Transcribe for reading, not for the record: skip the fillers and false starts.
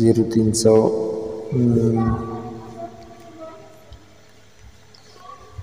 0300،